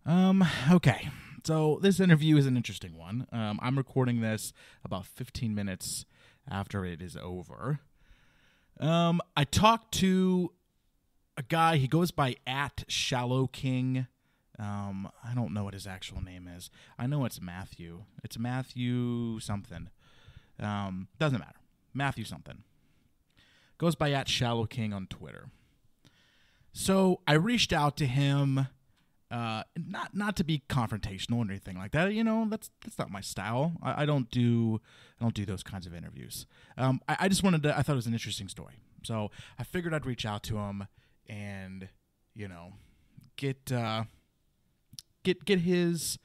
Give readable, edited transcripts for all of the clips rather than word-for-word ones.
Okay. So this interview is an interesting one. I'm recording this about 15 minutes after it is over. I talked to a guy. He goes by @ShallowKing. I don't know what his actual name is. I know it's Matthew. It's Matthew something. Doesn't matter. Matthew something. Goes by @ShallowKing on Twitter. So I reached out to him. Not to be confrontational or anything like that. You know, that's not my style. I don't do those kinds of interviews. I just wanted to. I thought it was an interesting story, so I figured I'd reach out to him and get his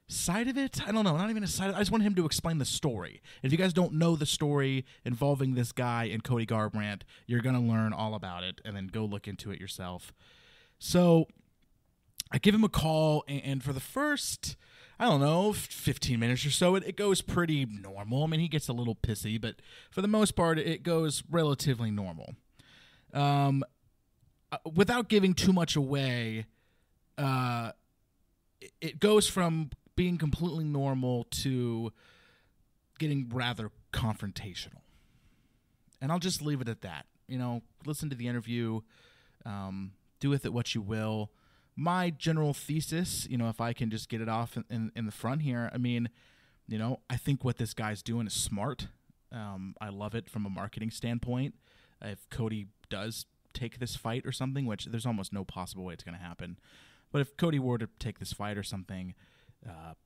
side of it. I don't know, not even his side. I just wanted him to explain the story. If you guys don't know the story involving this guy and Cody Garbrandt, you're gonna learn all about it, and then go look into it yourself. So I give him a call, and for the first, 15 minutes or so, it goes pretty normal. I mean, he gets a little pissy, but for the most part, it goes relatively normal. Without giving too much away, it goes from being completely normal to getting rather confrontational. And I'll just leave it at that. Listen to the interview, do with it what you will. My general thesis, if I can just get it off in the front here, I mean, I think what this guy's doing is smart. I love it from a marketing standpoint. If Cody does take this fight or something, which there's almost no possible way it's going to happen, but if Cody were to take this fight or something,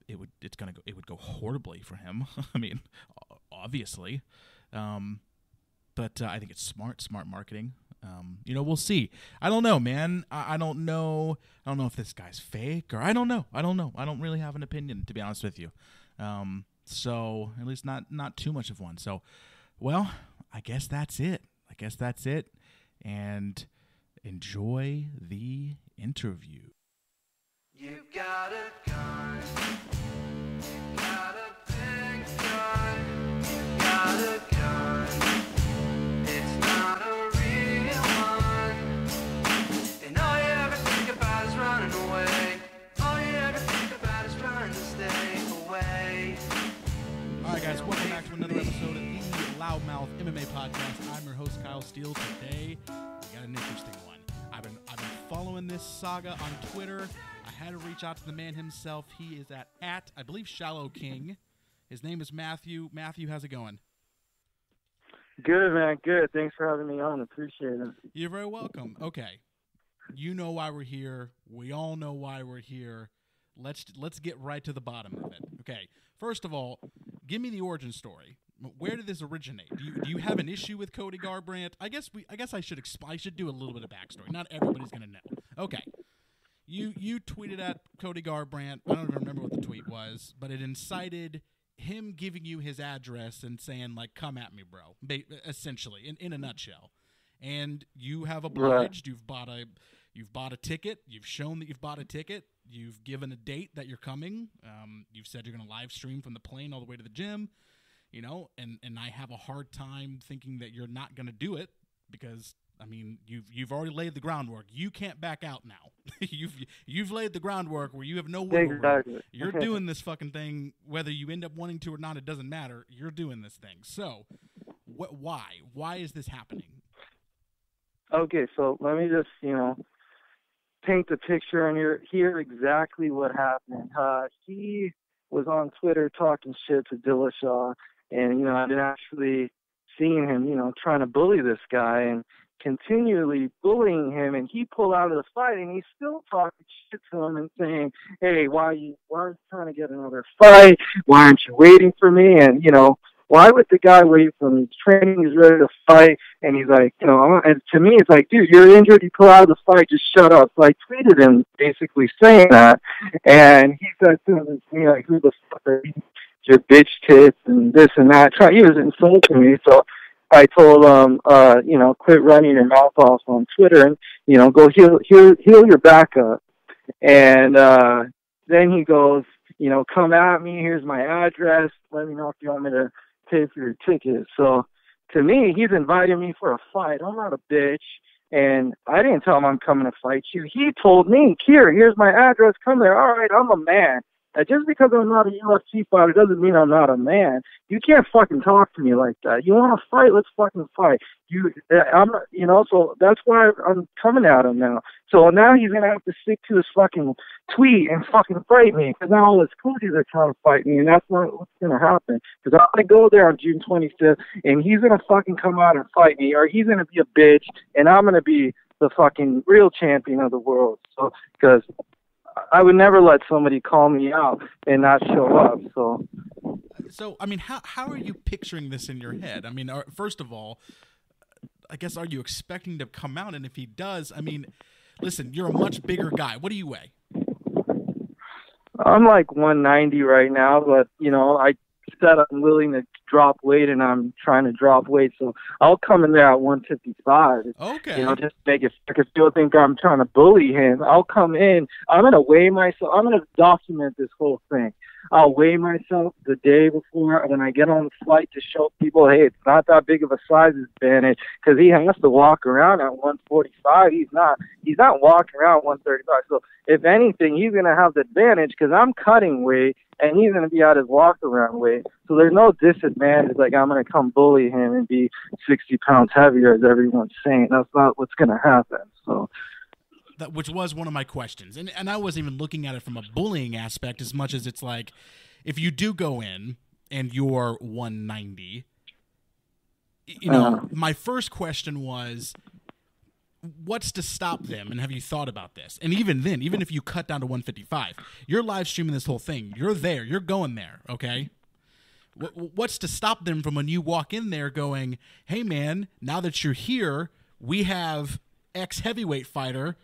it would go horribly for him. I mean, obviously, but I think it's smart marketing. We'll see. I don't know, man. I don't know. I don't know if this guy's fake or I don't know. I don't really have an opinion, to be honest with you. So at least not too much of one. So, well, I guess that's it. And enjoy the interview. You've got a gun. You've got a big gun. You've got a gun. It's not a real one. And all you ever think about is running away. All you ever think about is trying to stay away. All right, guys, welcome back to another episode of the Loudmouth MMA Podcast. I'm your host, Kyle Steele. Today, we got an interesting one. I've been following this saga on Twitter. I had to reach out to the man himself. He is at I believe, ShallowKing. His name is Matthew. Matthew, how's it going? Good, man. Good. Thanks for having me on. Appreciate it. You're very welcome. Okay. You know why we're here. We all know why we're here. Let's get right to the bottom of it. Okay. First of all, give me the origin story. Where did this originate? Do you have an issue with Cody Garbrandt? I guess I should do a little bit of backstory. Not everybody's gonna know. Okay. You tweeted at Cody Garbrandt. I don't even remember what the tweet was, but it incited him giving you his address and saying, like, come at me, bro, essentially, in a nutshell. And you have obliged. Right. You've bought a ticket. You've shown that you've bought a ticket. You've given a date that you're coming. You've said you're going to live stream from the plane all the way to the gym, and I have a hard time thinking that you're not going to do it because, I mean, you've already laid the groundwork. You can't back out now. You've laid the groundwork where you have no wiggle room. You're doing this fucking thing, whether you end up wanting to or not. It doesn't matter. You're doing this thing. So, why is this happening? Okay, so let me just paint the picture and hear exactly what happened. He was on Twitter talking shit to Dillashaw, and I've been actually seeing him, trying to bully this guy and continually bullying him, and he pulled out of the fight, and he's still talking shit to him and saying, hey, why are you trying to get another fight? Why aren't you waiting for me? And, why would the guy wait for me? He's training, he's ready to fight, and he's like, and to me, it's like, dude, you're injured, you pull out of the fight, just shut up. So I tweeted him basically saying that, and he said to me, like, who the fuck are you? Your bitch tits and this and that. He was insulting me, so I told him, quit running your mouth off on Twitter and, go heal your back up. And then he goes, come at me, here's my address, let me know if you want me to pay for your ticket. So to me, he's inviting me for a fight. I'm not a bitch. And I didn't tell him I'm coming to fight you. He told me, here's my address. Come there. All right, I'm a man. Just because I'm not a UFC fighter doesn't mean I'm not a man. You can't fucking talk to me like that. You want to fight? Let's fucking fight. So that's why I'm coming at him now. So now he's gonna have to stick to his fucking tweet and fucking fight me, because now all his coaches are trying to fight me, and that's not what's gonna happen. Because I'm gonna go there on June 25th, and he's gonna fucking come out and fight me, or he's gonna be a bitch, and I'm gonna be the fucking real champion of the world. So, because I would never let somebody call me out and not show up. So I mean, how are you picturing this in your head? I mean, first of all, I guess, are you expecting to come out? And if he does, I mean, listen, you're a much bigger guy. What do you weigh? I'm like 190 right now, but, I said I'm willing to drop weight, and I'm trying to drop weight. So I'll come in there at 155. Okay. Just make it, because people think I'm trying to bully him. I'll come in. I'm going to weigh myself. I'm going to document this whole thing. I'll weigh myself the day before, and then I get on the flight to show people, hey, it's not that big of a size advantage, because he has to walk around at 145. He's not walking around 135. So if anything, he's going to have the advantage, because I'm cutting weight, and he's going to be at his walk-around weight. So there's no disadvantage, like I'm going to come bully him and be 60 pounds heavier, as everyone's saying. That's not what's going to happen. So. Which was one of my questions. And I wasn't even looking at it from a bullying aspect as much as it's like, if you do go in and you're 190, my first question was, what's to stop them? And have you thought about this? And even then, even if you cut down to 155, you're live streaming this whole thing. You're there. You're going there, okay? What's to stop them from when you walk in there going, hey, man, now that you're here, we have X heavyweight fighter.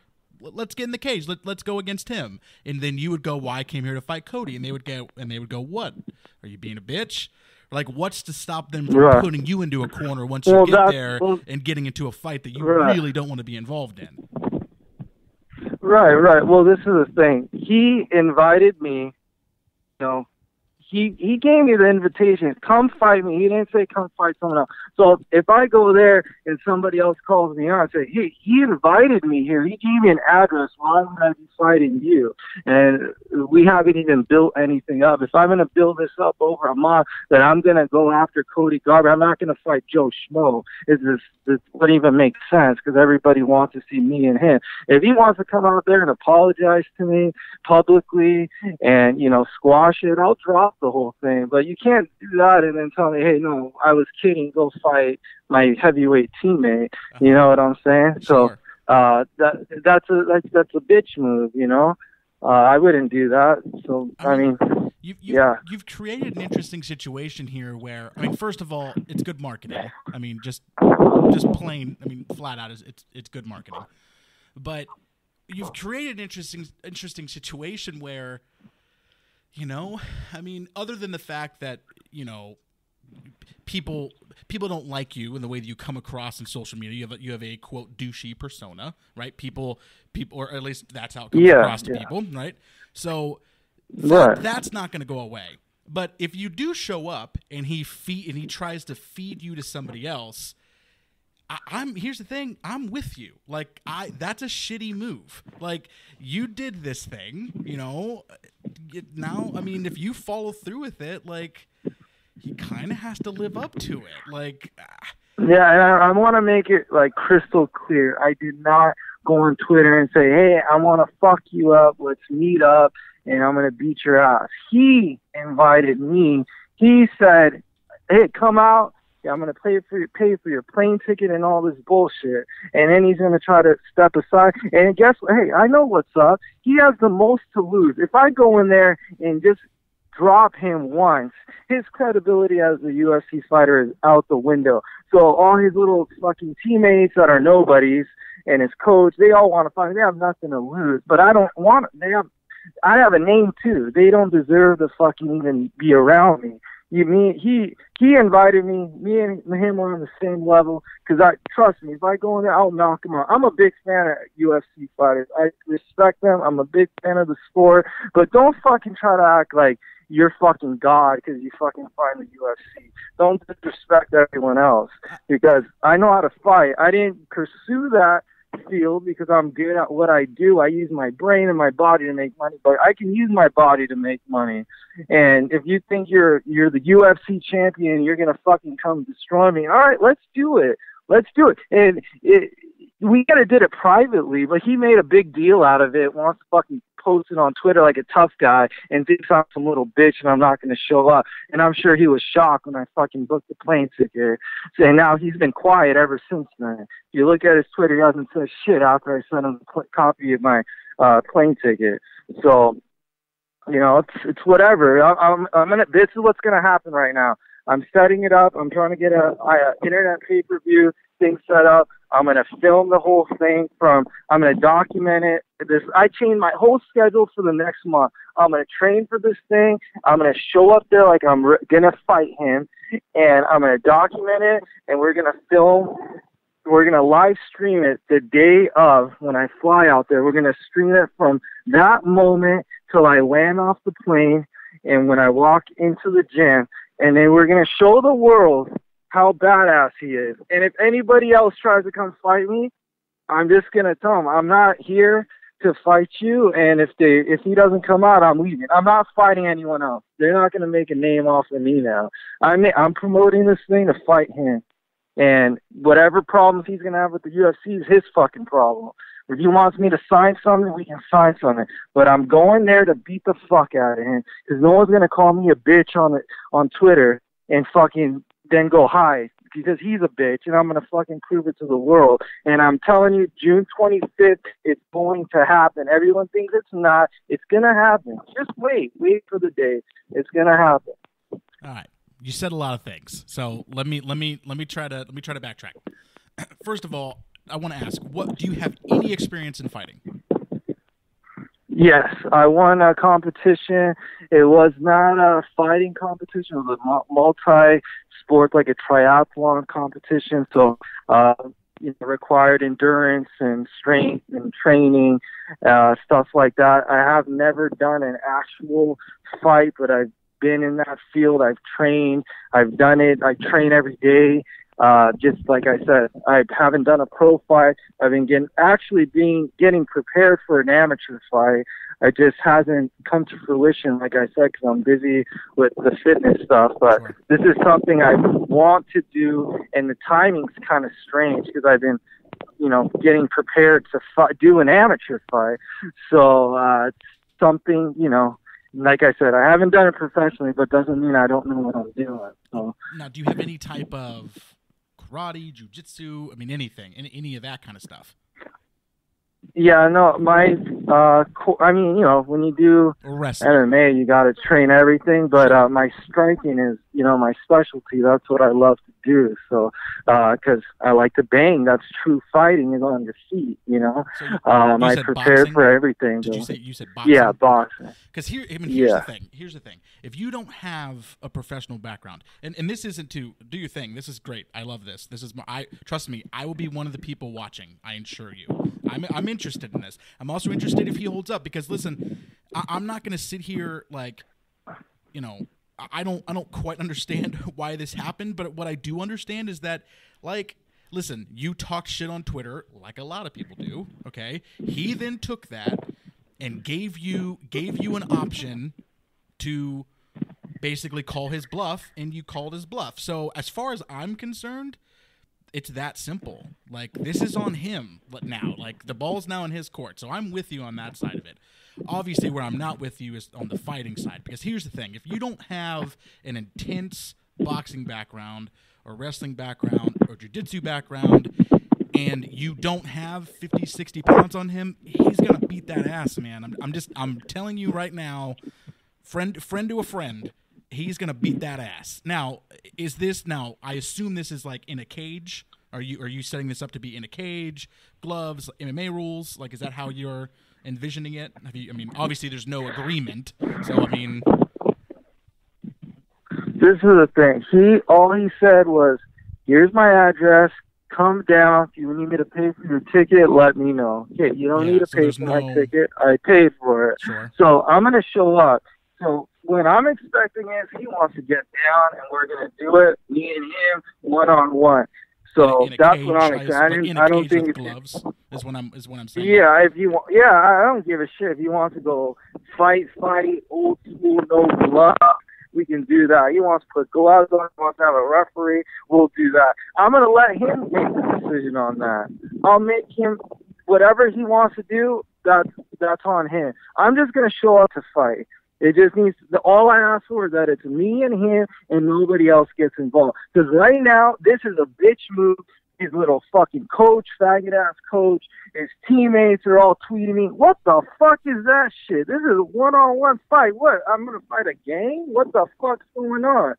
Let's get in the cage. Let's go against him. And then you would go, well, I came here to fight Cody. And they would go, what? Are you being a bitch? Like, what's to stop them from putting you into a corner once you get there and getting into a fight that you really don't want to be involved in? Right. Well, this is the thing. He invited me, He gave me the invitation, come fight me. He didn't say come fight someone else. So if I go there and somebody else calls me on, I say, hey, he invited me here. He gave me an address. Why would I be fighting you? And we haven't even built anything up. If I'm going to build this up over a month, then I'm going to go after Cody Garbrandt. I'm not going to fight Joe Schmo. This wouldn't even make sense, because everybody wants to see me and him. If he wants to come out there and apologize to me publicly and, squash it, I'll drop the whole thing. But you can't do that and then tell me, hey, no, I was kidding, go fight my heavyweight teammate. You know what I'm saying? Sure. So that's a bitch move, I wouldn't do that. So I mean you've created an interesting situation here where, I mean, first of all, it's good marketing. I mean, just plain, I mean, flat out, it's good marketing. But you've created an interesting situation where, I mean, other than the fact that, people don't like you in the way that you come across in social media. You have a quote douchey persona, right? People, or at least that's how it comes across to people, right? So that's not going to go away. But if you do show up and he tries to feed you to somebody else, here's the thing, I'm with you. Like, that's a shitty move. Like, you did this thing, now, I mean, if you follow through with it, like, he kind of has to live up to it. Like, yeah, and I want to make it like crystal clear. I did not go on Twitter and say, hey, I want to fuck you up. Let's meet up and I'm going to beat your ass. He invited me. He said, hey, come out. Yeah, I'm going to pay for your plane ticket and all this bullshit. And then he's going to try to step aside. And guess what? Hey, I know what's up. He has the most to lose. If I go in there and just drop him once, his credibility as a UFC fighter is out the window. So all his little fucking teammates that are nobodies and his coach, they all want to fight. They have nothing to lose. But I don't want it. I have a name too. They don't deserve to fucking even be around me. He invited me. Me and him are on the same level. Because trust me, if I go in there, I'll knock him out. I'm a big fan of UFC fighters. I respect them. I'm a big fan of the sport. But don't fucking try to act like you're fucking God because you fucking fight in the UFC. Don't disrespect everyone else, because I know how to fight. I didn't pursue that field because I'm good at what I do. I use my brain and my body to make money, but I can use my body to make money. And if you think you're the UFC champion, you're gonna fucking come destroy me. All right, let's do it. Let's do it. And we could have did it privately, but he made a big deal out of it, wants to fucking post it on Twitter like a tough guy and thinks I'm some little bitch and I'm not going to show up. And I'm sure he was shocked when I fucking booked the plane ticket. And now he's been quiet ever since then. If you look at his Twitter, he hasn't said shit after I sent him a copy of my plane ticket. So, you know, it's whatever. This is what's going to happen right now. I'm setting it up. I'm trying to get a internet pay-per-view thing set up. I'm going to film the whole thing I'm going to document it. I changed my whole schedule for the next month. I'm going to train for this thing. I'm going to show up there like I'm going to fight him, and I'm going to document it, and we're going to film. We're going to live stream it the day of when I fly out there. We're going to stream it from that moment till I land off the plane and when I walk into the gym, and then we're going to show the world how badass he is. And if anybody else tries to come fight me, I'm just going to tell him, I'm not here to fight you, and if he doesn't come out, I'm leaving. I'm not fighting anyone else. They're not going to make a name off of me now. I'm promoting this thing to fight him. And whatever problems he's going to have with the UFC is his fucking problem. If he wants me to sign something, we can sign something. But I'm going there to beat the fuck out of him, because no one's going to call me a bitch on Twitter and fucking then go hide, because he's a bitch, and I'm going to fucking prove it to the world. And I'm telling you, June 25th, it's going to happen. Everyone thinks it's not. It's going to happen. Just wait for the day. It's going to happen. All right. You said a lot of things, so let me try to backtrack. First of all, I want to ask, do you have any experience in fighting? Yes, I won a competition. It was not a fighting competition. It was a multi-sport, like a triathlon competition. So, required endurance and strength and training, stuff like that. I have never done an actual fight, but I've been in that field. I've trained. I've done it. I train every day. Just like I said, I haven't done a pro fight. I've been getting prepared for an amateur fight. It just hasn't come to fruition, like I said, because I'm busy with the fitness stuff. But Sure. This is something I want to do, and the timing's kind of strange because I've been, getting prepared to do an amateur fight. So it's something, like I said, I haven't done it professionally, but doesn't mean I don't know what I'm doing. So Now, do you have any type of karate, jiu-jitsu, anything, any of that kind of stuff? yeah, no, when you do Or wrestling? MMA, you got to train everything, but my striking is, my specialty. That's what I love to do. So, because I like to bang. That's true fighting, is on your feet. So I said prepared boxing? for everything. Did you said boxing? Yeah, boxing. Because here's Yeah. the thing. Here's the thing. If you don't have a professional background, and this isn't to do your thing. This is great. I love this. This is trust me. I will be one of the people watching. I assure you. I'm interested in this. I'm also interested if he holds up, because listen, I'm not going to sit here like, I don't quite understand why this happened, but what I do understand is that, like, listen, you talked shit on Twitter like a lot of people do, okay? He then took that and gave you an option to basically call his bluff, and you called his bluff. So as far as I'm concerned, it's that simple. Like, this is on him now. Like, the ball's now in his court. So I'm with you on that side of it. Obviously, where I'm not with you is on the fighting side. Because here's the thing. If you don't have an intense boxing background or wrestling background or jiu-jitsu background, and you don't have 50, 60 pounds on him, he's going to beat that ass, man. I'm telling you right now, friend to a friend, he's going to beat that ass. Now, I assume this is like in a cage. Are you setting this up to be in a cage, gloves, MMA rules? Like, is that how you're envisioning it? Obviously there's no agreement. So, This is the thing. All he said was, "Here's my address. Come down. If you need me to pay for your ticket, let me know." Okay, you don't need to pay for my ticket. I paid for it. Sure. So I'm going to show up. So what I'm expecting is he wants to get down, and we're going to do it, me and him, one-on-one. So in a that's cage, what I'm excited. I don't think with it's gloves is what I'm saying. Yeah, if you want, yeah, I don't give a shit. If you want to go fight, old school, no gloves, we can do that. He wants to put gloves on, he wants to have a referee, we'll do that. I'm going to let him make the decision on that. I'll make him, whatever he wants to do, that's on him. I'm just going to show up to fight. It just needs, all I ask for is that it's me and him and nobody else gets involved. Because right now, this is a bitch move. His little fucking coach, faggot-ass coach, his teammates are all tweeting me, what the fuck is that shit? This is a one-on-one fight. What, I'm going to fight a gang? What the fuck's going on?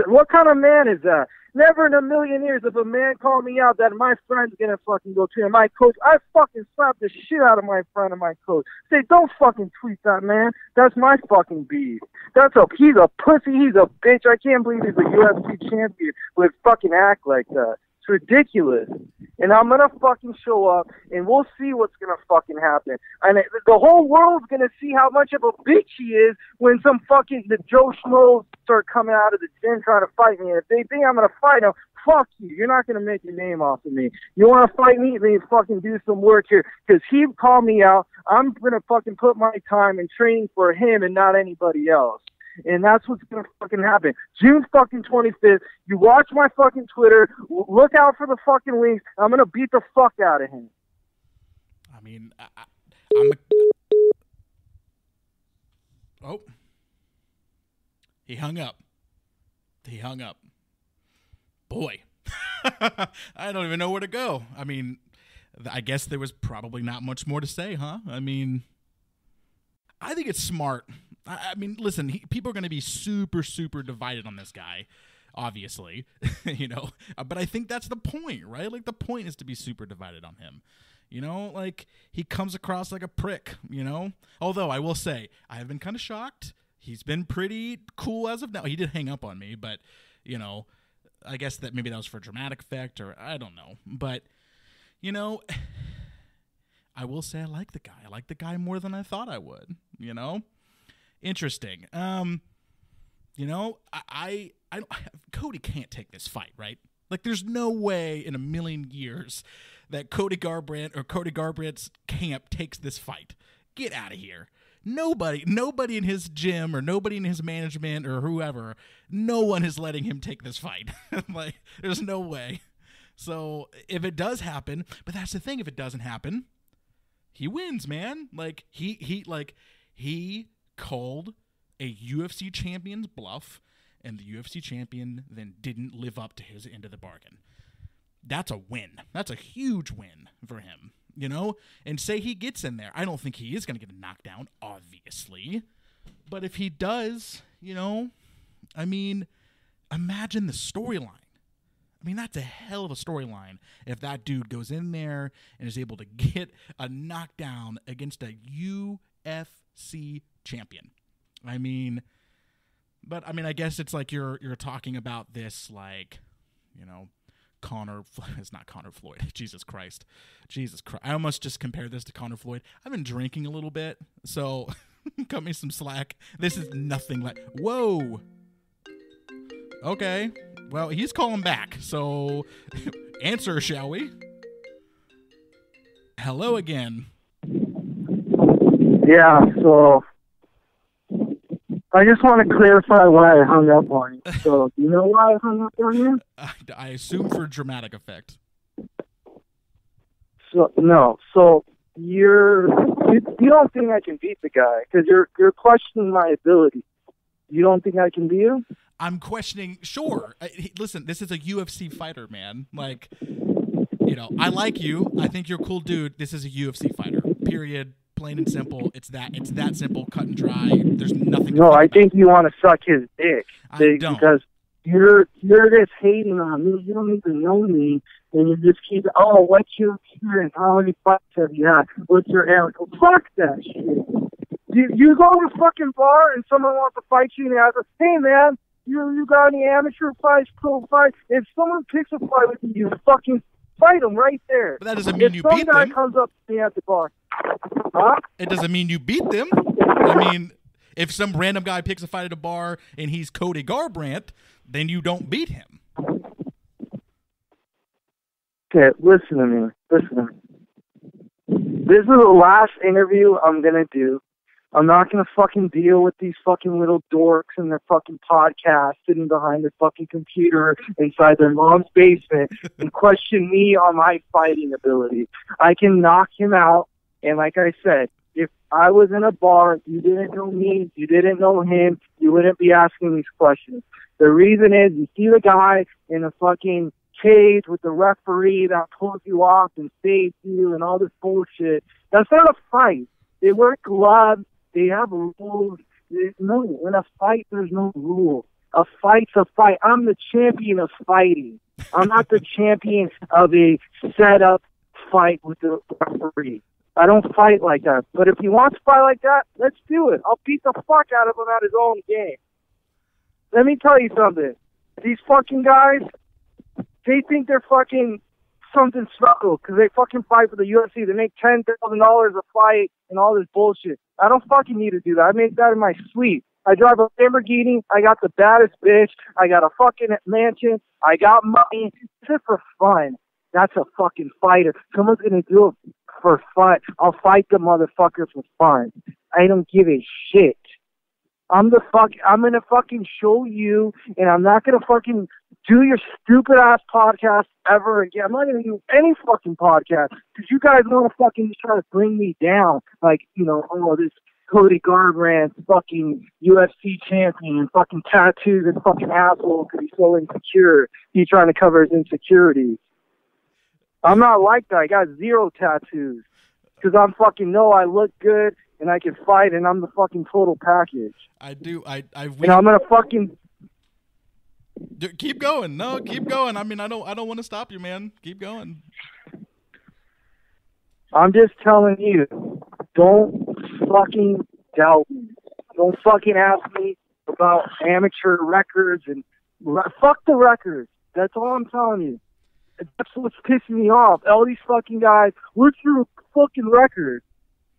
What kind of man is that? Never in a million years if a man called me out that my friend's going to fucking go train my coach, I fucking slap the shit out of my friend and my coach. Say, don't fucking tweet that, man. That's my fucking beef. He's a pussy. He's a bitch. I can't believe he's a UFC champion would fucking act like that. Ridiculous. And I'm gonna fucking show up and we'll see what's gonna fucking happen. And the whole world's gonna see how much of a bitch he is when the Joe Schmoes start coming out of the gym trying to fight me. And if they think I'm gonna fight him, fuck you. You're not gonna make your name off of me. You wanna fight me, then you fucking do some work here. Because he called me out. I'm gonna fucking put my time in training for him and not anybody else. And that's what's going to fucking happen. June fucking 25th, you watch my fucking Twitter, look out for the fucking links. I'm going to beat the fuck out of him. I mean, he hung up. Boy, I don't even know where to go. I mean, I guess there was probably not much more to say, huh? I mean, I think it's smart. I mean, listen, people are going to be super, super divided on this guy, obviously, but I think that's the point, right? Like, the point is to be super divided on him, like, he comes across like a prick, although I will say, I have been kind of shocked. He's been pretty cool as of now. He did hang up on me, but, I guess that maybe that was for dramatic effect, or I don't know, but, I will say I like the guy. I like the guy more than I thought I would, Interesting. I Cody can't take this fight, right? Like, there's no way in a million years that Cody Garbrandt's camp takes this fight. Get out of here. Nobody in his gym or nobody in his management or whoever, no one is letting him take this fight. Like, there's no way. So if it does happen, but that's the thing, if it doesn't happen, he wins, man. Like, he called a UFC champion's bluff, and the UFC champion then didn't live up to his end of the bargain. That's a win. That's a huge win for him, And say he gets in there. I don't think he is going to get a knockdown, obviously. But if he does, I mean, imagine the storyline. I mean, that's a hell of a storyline if that dude goes in there and is able to get a knockdown against a UFC champion. I mean, I guess it's like you're talking about this, like, it's not Connor Floyd. Jesus Christ. I almost just compared this to Connor Floyd. I've been drinking a little bit, so cut me some slack. This is nothing like, whoa. Okay. Well, he's calling back, so answer, shall we? Hello again. Yeah, so I just want to clarify why I hung up on you. So, do you know why I hung up on you? I assume for dramatic effect. So, no. So, you don't think I can beat the guy because you're questioning my ability. You don't think I can beat him? I'm questioning, sure. Listen, this is a UFC fighter, man. Like, I like you. I think you're a cool dude. This is a UFC fighter, period. Plain and simple. It's that simple, cut and dry. There's nothing. No, I think you want to suck his dick. I don't. Because you're just hating on me. You don't even know me, and you just keep, what's your experience? How many fights have you had? What's your amateur? Fuck that shit. You go to a fucking bar and someone wants to fight you, and they ask, hey man, you got any amateur fights, pro fights? If someone picks a fight with you, you fucking fight them right there. But that doesn't mean you beat them. If some guy comes up to me at the bar, it doesn't mean you beat them. I mean, if some random guy picks a fight at a bar and he's Cody Garbrandt, then you don't beat him. Okay, listen to me. Listen to me. This is the last interview I'm going to do. I'm not going to fucking deal with these fucking little dorks and their fucking podcast sitting behind their fucking computer inside their mom's basement and question me on my fighting ability. I can knock him out. And like I said, if I was in a bar, you didn't know me, you didn't know him, you wouldn't be asking these questions. The reason is you see the guy in a fucking cage with the referee that pulls you off and saves you and all this bullshit. That's not a fight. They wear gloves. They have rules. No, in a fight, there's no rules. A fight's a fight. I'm the champion of fighting. I'm not the champion of a set-up fight with the referee. I don't fight like that. But if he wants to fight like that, let's do it. I'll beat the fuck out of him at his own game. Let me tell you something. These fucking guys, they think they're fucking something special because they fucking fight for the UFC. They make $10,000 a fight and all this bullshit. I don't fucking need to do that. I make that in my sleep. I drive a Lamborghini. I got the baddest bitch. I got a fucking mansion. I got money. It's just for fun. That's a fucking fighter. Someone's going to do it for fun. I'll fight the motherfucker for fun. I don't give a shit. I'm gonna fucking show you, and I'm not gonna fucking do your stupid ass podcast ever again. I'm not gonna do any fucking podcast because you guys want to fucking try to bring me down. Like, you know, oh, this Cody Garbrandt fucking UFC champion, fucking tattoos and fucking asshole because he's so insecure. He's trying to cover his insecurities. I'm not like that. I got 0 tattoos because I'm fucking know I look good. And I can fight, and I'm the fucking total package. I do. And I'm gonna fucking keep going. No, keep going. I mean, I don't want to stop you, man. Keep going. I'm just telling you, don't fucking doubt me. Don't fucking ask me about amateur records and fuck the records. That's all I'm telling you. That's what's pissing me off. All these fucking guys, what's your fucking record?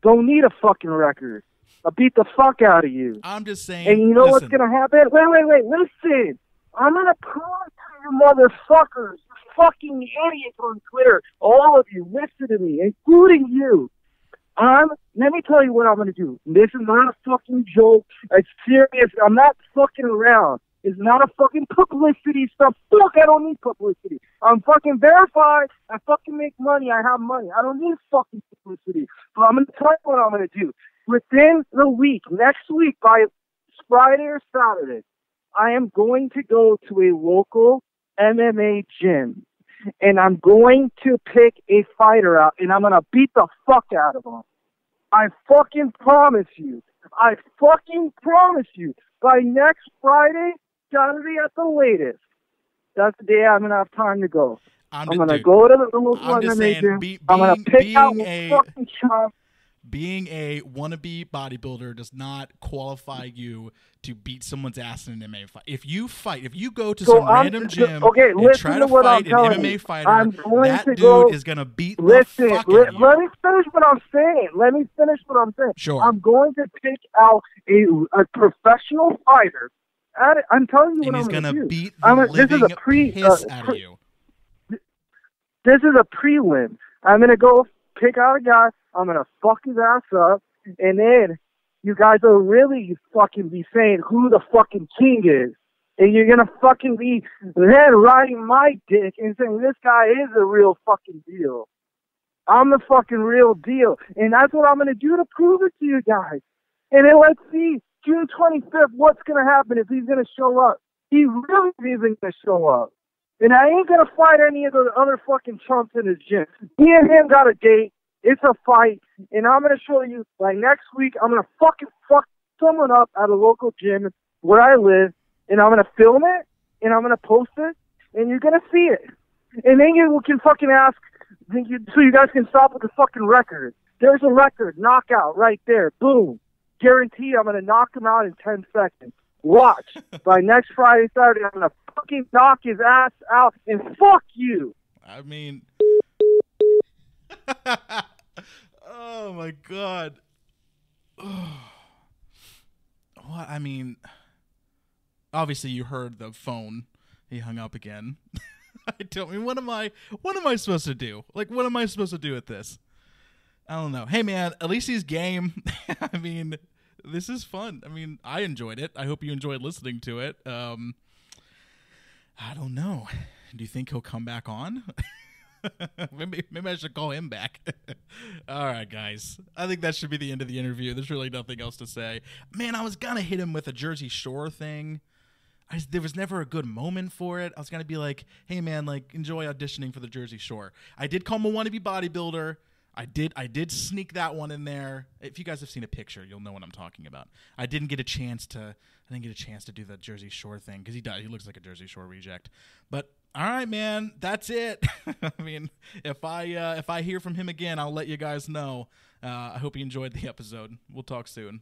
Don't need a fucking record. I'll beat the fuck out of you. I'm just saying. And you know what's going to happen? Wait. Listen. I'm going to prove to you motherfuckers, you fucking idiots on Twitter, all of you, listen to me, including you. Let me tell you what I'm going to do. This is not a fucking joke. It's serious. I'm not fucking around. It's not a fucking publicity stuff. Fuck, I don't need publicity. I'm fucking verified. I fucking make money. I have money. I don't need fucking publicity. But I'm going to tell you what I'm going to do. Within the week, next week, by Friday or Saturday, I am going to go to a local MMA gym. And I'm going to pick a fighter out, and I'm going to beat the fuck out of him. I fucking promise you. I fucking promise you. By next Friday, Saturday at the latest. That's the day I'm going to have time to go. I'm going to go to the local MMA gym. I'm going to pick out a fucking chump. Being a wannabe bodybuilder does not qualify you to beat someone's ass in an MMA fight. If you go to some random gym and try to fight an MMA fighter, that dude is going to beat the fuck out of you. Let me finish what I'm saying. Sure. I'm going to pick out a professional fighter. I'm telling you what I'm going to do. And he's going to beat the living piss out of you. This is a prelim. I'm going to go pick out a guy. I'm going to fuck his ass up. And then you guys will really fucking be saying who the fucking king is. And you're going to fucking be then riding my dick and saying this guy is a real fucking deal. I'm the fucking real deal. And that's what I'm going to do to prove it to you guys. And then let's see, June 25th, what's going to happen if he's going to show up. He really isn't going to show up. And I ain't going to fight any of the other fucking chumps in his gym. Me and him got a date. It's a fight. And I'm going to show you, like, next week, I'm going to fucking fuck someone up at a local gym where I live. And I'm going to film it. And I'm going to post it. And you're going to see it. And then you can fucking ask, so you guys can stop with the fucking record. There's a record. Knockout right there. Boom. Guarantee I'm going to knock him out in 10 seconds. Watch. By next Friday, Saturday, I'm going to fucking knock his ass out and fuck you. I mean, oh my God. What? I mean, obviously you heard the phone. He hung up again. I don't mean, what am I supposed to do? Like, what am I supposed to do with this? I don't know. Hey, man, at least he's game. I mean, this is fun. I mean, I enjoyed it. I hope you enjoyed listening to it. I don't know. Do you think he'll come back on? maybe I should call him back. All right, guys. I think that should be the end of the interview. There's really nothing else to say. Man, I was going to hit him with a Jersey Shore thing. There was never a good moment for it. I was going to be like, hey, man, like, enjoy auditioning for the Jersey Shore. I did call him a wannabe bodybuilder. I did sneak that one in there. If you guys have seen a picture, you'll know what I'm talking about. I didn't get a chance to do the Jersey Shore thing because he looks like a Jersey Shore reject. But all right, man, that's it. I mean, if I hear from him again, I'll let you guys know. I hope you enjoyed the episode. We'll talk soon.